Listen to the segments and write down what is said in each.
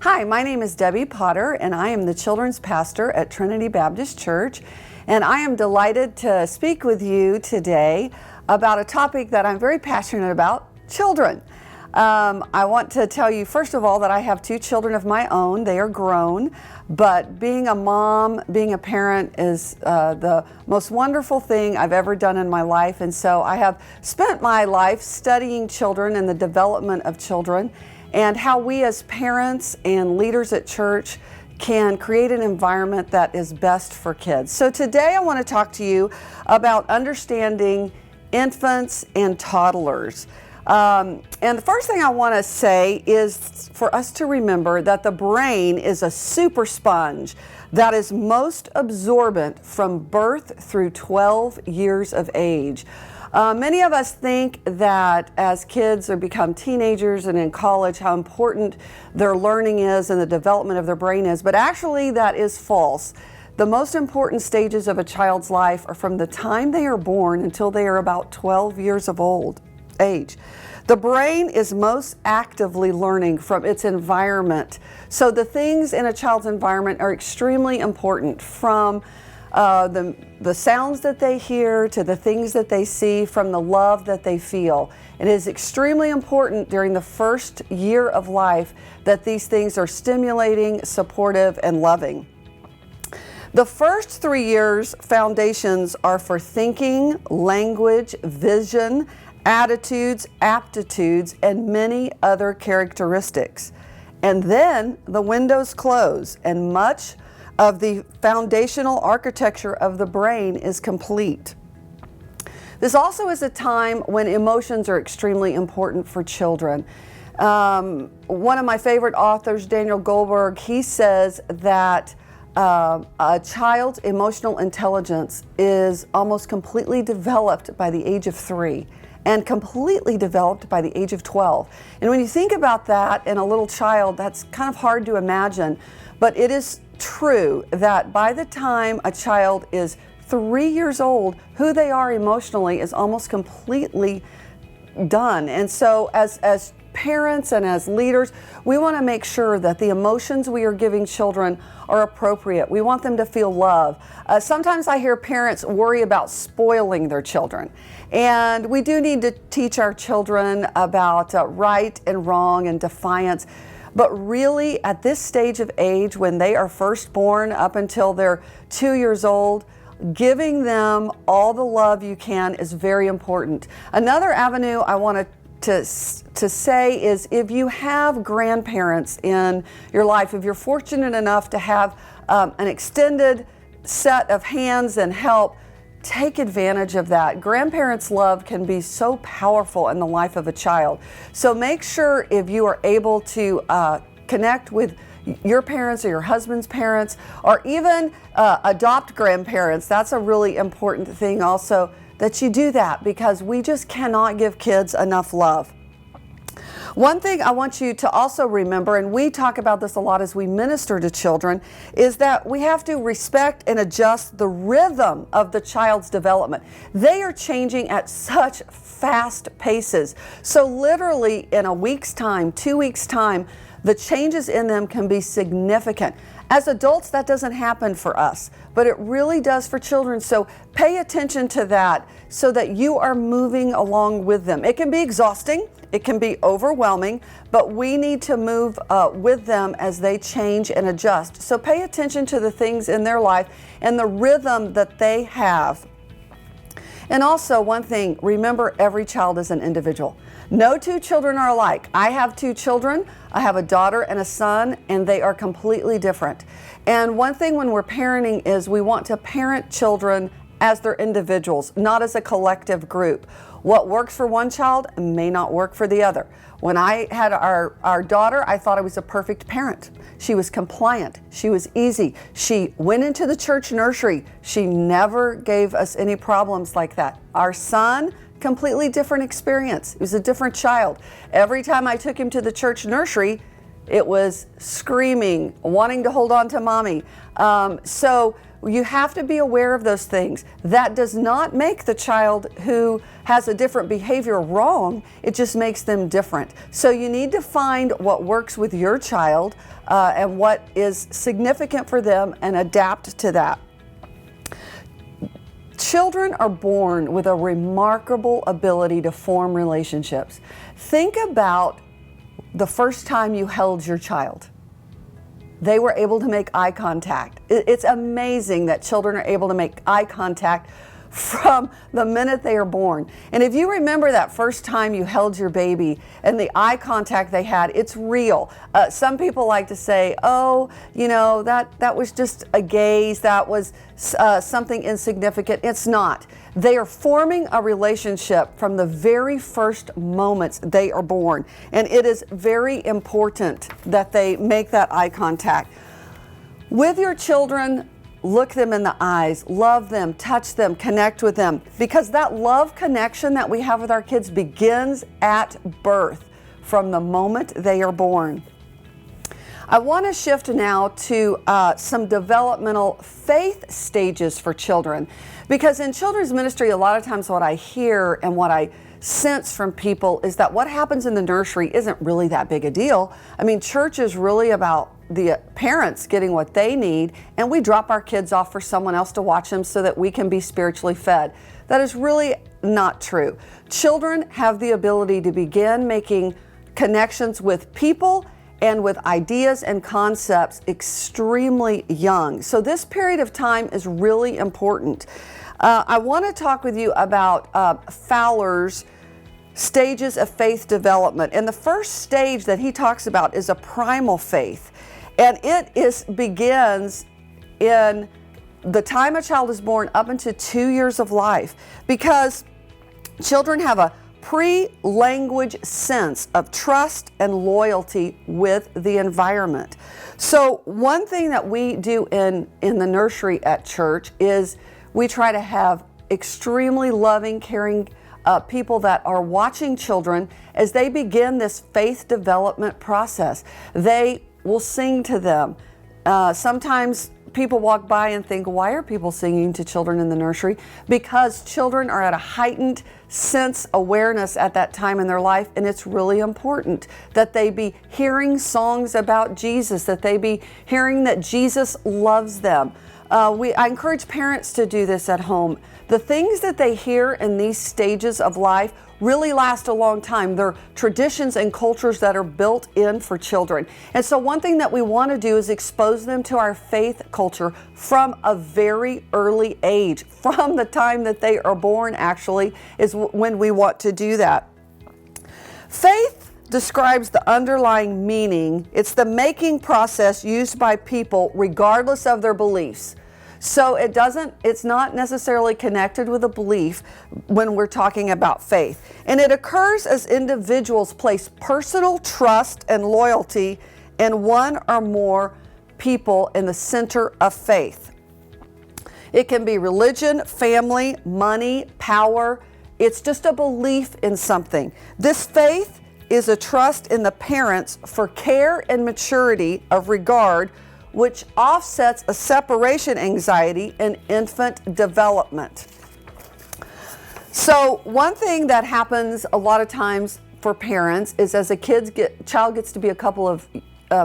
Hi, my name is Debbie Potter, and I am the children's pastor at Trinity Baptist Church. And I am delighted to speak with you today about a topic that I'm very passionate about, children. I want to tell you, first of all, that I have two children of my own. They are grown, but being a mom, being a parent is the most wonderful thing I've ever done in my life. And so I have spent my life studying children and the development of children, and how we as parents and leaders at church can create an environment that is best for kids. So today I want to talk to you about understanding infants and toddlers. And the first thing I want to say is for us to remember that the brain is a super sponge that is most absorbent from birth through 12 years of age. Many of us think that as kids or become teenagers and in college, how important their learning is and the development of their brain is, but actually that is false. The most important stages of a child's life are from the time they are born until they are about 12 years of age. The brain is most actively learning from its environment. So the things in a child's environment are extremely important, from the sounds that they hear to the things that they see, from the love that they feel. It is extremely important during the first year of life that these things are stimulating, supportive, and loving. The first 3 years foundations are for thinking, language, vision, attitudes, aptitudes, and many other characteristics. And then the windows close, and much of the foundational architecture of the brain is complete. This also is a time when emotions are extremely important for children. One of my favorite authors, Daniel Goldberg, he says that a child's emotional intelligence is almost completely developed by the age of 3 and completely developed by the age of 12. And when you think about that in a little child, that's kind of hard to imagine, but it is true that by the time a child is 3 years old, who they are emotionally is almost completely done. And so as parents and as leaders, we want to make sure that the emotions we are giving children are appropriate. We want them to feel love. Sometimes I hear parents worry about spoiling their children. And we do need to teach our children about right and wrong and defiance. But really, at this stage of age, when they are first born up until they're 2 years old, giving them all the love you can is very important. Another avenue I want to say is, if you have grandparents in your life, if you're fortunate enough to have an extended set of hands and help, take advantage of that. Grandparents' love can be so powerful in the life of a child. So make sure, if you are able to connect with your parents or your husband's parents, or even adopt grandparents, that's a really important thing also, that you do that, because we just cannot give kids enough love. One thing I want you to also remember, and we talk about this a lot as we minister to children, is that we have to respect and adjust the rhythm of the child's development. They are changing at such fast paces. So literally in a week's time, 2 weeks' time, the changes in them can be significant. As adults, that doesn't happen for us, but it really does for children. So pay attention to that so that you are moving along with them. It can be exhausting, it can be overwhelming, but we need to move with them as they change and adjust. So pay attention to the things in their life and the rhythm that they have. And also, one thing, remember, every child is an individual. No two children are alike. I have two children. I have a daughter and a son, and they are completely different. And one thing when we're parenting is we want to parent children as their individuals, not as a collective group. What works for one child may not work for the other. When I had our daughter, I thought I was a perfect parent. She was compliant. She was easy. She went into the church nursery. She never gave us any problems like that. Our son, completely different experience. He was a different child. Every time I took him to the church nursery, it was screaming, wanting to hold on to mommy. So you have to be aware of those things. That does not make the child who has a different behavior wrong. It just makes them different. So you need to find what works with your child and what is significant for them and adapt to that. Children are born with a remarkable ability to form relationships. Think about the first time you held your child. They were able to make eye contact. It's amazing that children are able to make eye contact from the minute they are born. And if you remember that first time you held your baby and the eye contact they had, it's real. Some people like to say, oh, you know, that was just a gaze, that was something insignificant. It's not. They are forming a relationship from the very first moments they are born. And it is very important that they make that eye contact. With your children, look them in the eyes, love them, touch them, connect with them, because that love connection that we have with our kids begins at birth, from the moment they are born. I want to shift now to some developmental faith stages for children, because in children's ministry, a lot of times what I hear and what I sense from people is that what happens in the nursery isn't really that big a deal. I mean, church is really about the parents getting what they need, and we drop our kids off for someone else to watch them so that we can be spiritually fed. That is really not true. Children have the ability to begin making connections with people and with ideas and concepts extremely young. So this period of time is really important. I want to talk with you about Fowler's stages of faith development. And the first stage that he talks about is a primal faith. And it begins in the time a child is born up into 2 years of life, because children have a pre-language sense of trust and loyalty with the environment. So one thing that we do in the nursery at church is we try to have extremely loving, caring people that are watching children as they begin this faith development process. They will sing to them. Sometimes people walk by and think, why are people singing to children in the nursery? Because children are at a heightened sense awareness at that time in their life, and it's really important that they be hearing songs about Jesus, that they be hearing that Jesus loves them. I encourage parents to do this at home. The things that they hear in these stages of life really last a long time. They're traditions and cultures that are built in for children. And so one thing that we want to do is expose them to our faith culture from a very early age. From the time that they are born, actually, is when we want to do that. Faith describes the underlying meaning. It's the making process used by people regardless of their beliefs. So it's not necessarily connected with a belief when we're talking about faith. And it occurs as individuals place personal trust and loyalty in one or more people in the center of faith. It can be religion, family, money, power. It's just a belief in something. This faith is a trust in the parents for care and maturity of regard, which offsets a separation anxiety in infant development. So one thing that happens a lot of times for parents is as a child gets to be a couple of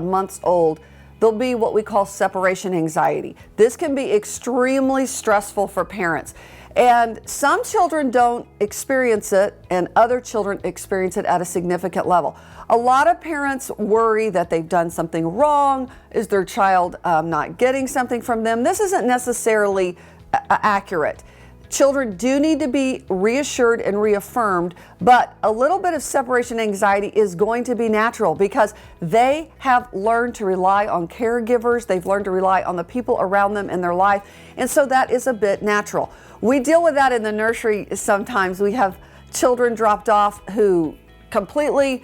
months old, there'll be what we call separation anxiety. This can be extremely stressful for parents. And some children don't experience it, and other children experience it at a significant level. A lot of parents worry that they've done something wrong. Is their child not getting something from them? This isn't necessarily accurate. Children do need to be reassured and reaffirmed, but a little bit of separation anxiety is going to be natural because they have learned to rely on caregivers. They've learned to rely on the people around them in their life. And so that is a bit natural. We deal with that in the nursery sometimes. We have children dropped off who completely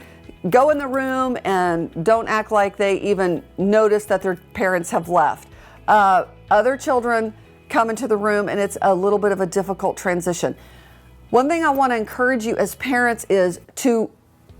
go in the room and don't act like they even notice that their parents have left. Other children come into the room and it's a little bit of a difficult transition. One thing I want to encourage you as parents is to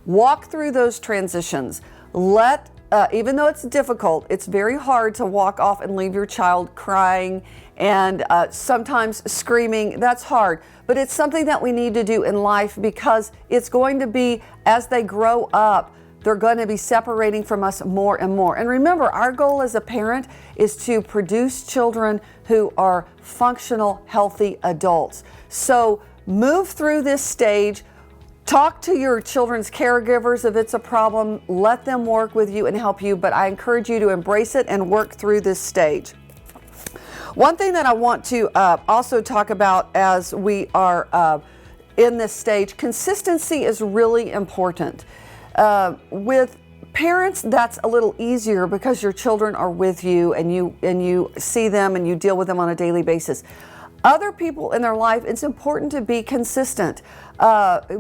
walk through those transitions. Let even though it's difficult, it's very hard to walk off and leave your child crying and sometimes screaming. That's hard, but it's something that we need to do in life, because it's going to be, as they grow up, they're going to be separating from us more and more. And remember, our goal as a parent is to produce children who are functional, healthy adults. So move through this stage. Talk to your children's caregivers if it's a problem. Let them work with you and help you, but I encourage you to embrace it and work through this stage. One thing that I want to also talk about as we are in this stage, consistency is really important. With parents, that's a little easier because your children are with you and you see them and you deal with them on a daily basis. Other people in their life, it's important to be consistent.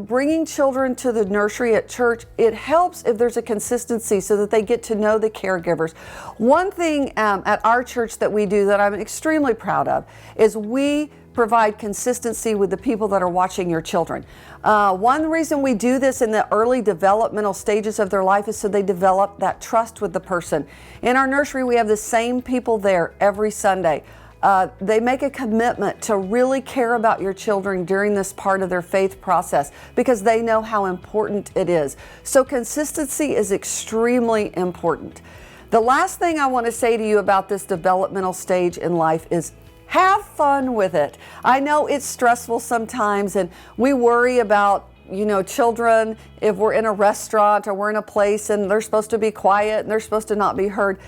Bringing children to the nursery at church, it helps if there's a consistency so that they get to know the caregivers. One thing at our church that we do that I'm extremely proud of is we provide consistency with the people that are watching your children. One reason we do this in the early developmental stages of their life is so they develop that trust with the person. In our nursery, we have the same people there every Sunday. They make a commitment to really care about your children during this part of their faith process because they know how important it is. So consistency is extremely important. The last thing I want to say to you about this developmental stage in life is have fun with it. I know it's stressful sometimes, and we worry about, children if we're in a restaurant or we're in a place and they're supposed to be quiet and they're supposed to not be heard.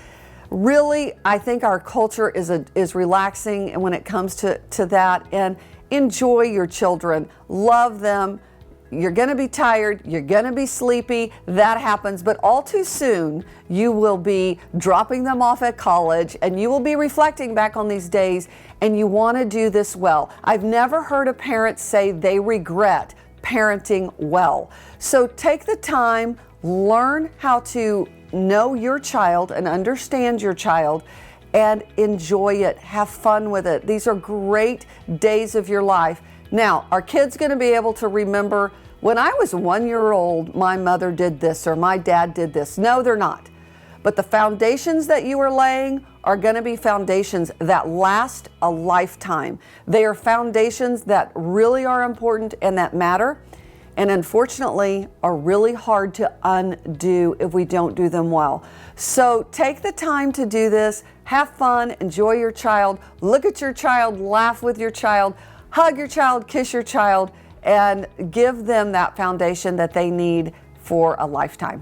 Really, I think our culture is relaxing when it comes to that, and enjoy your children. Love them. You're going to be tired. You're going to be sleepy. That happens. But all too soon, you will be dropping them off at college and you will be reflecting back on these days, and you want to do this well. I've never heard a parent say they regret parenting well. So take the time, learn how to know your child and understand your child, and enjoy it. Have fun with it. These are great days of your life. Now, are kids going to be able to remember, when I was 1 year old, my mother did this or my dad did this? No, they're not. But the foundations that you are laying are going to be foundations that last a lifetime. They are foundations that really are important and that matter, and unfortunately are really hard to undo if we don't do them well. So take the time to do this. Have fun. Enjoy your child. Look at your child. Laugh with your child. Hug your child, kiss your child, and give them that foundation that they need for a lifetime.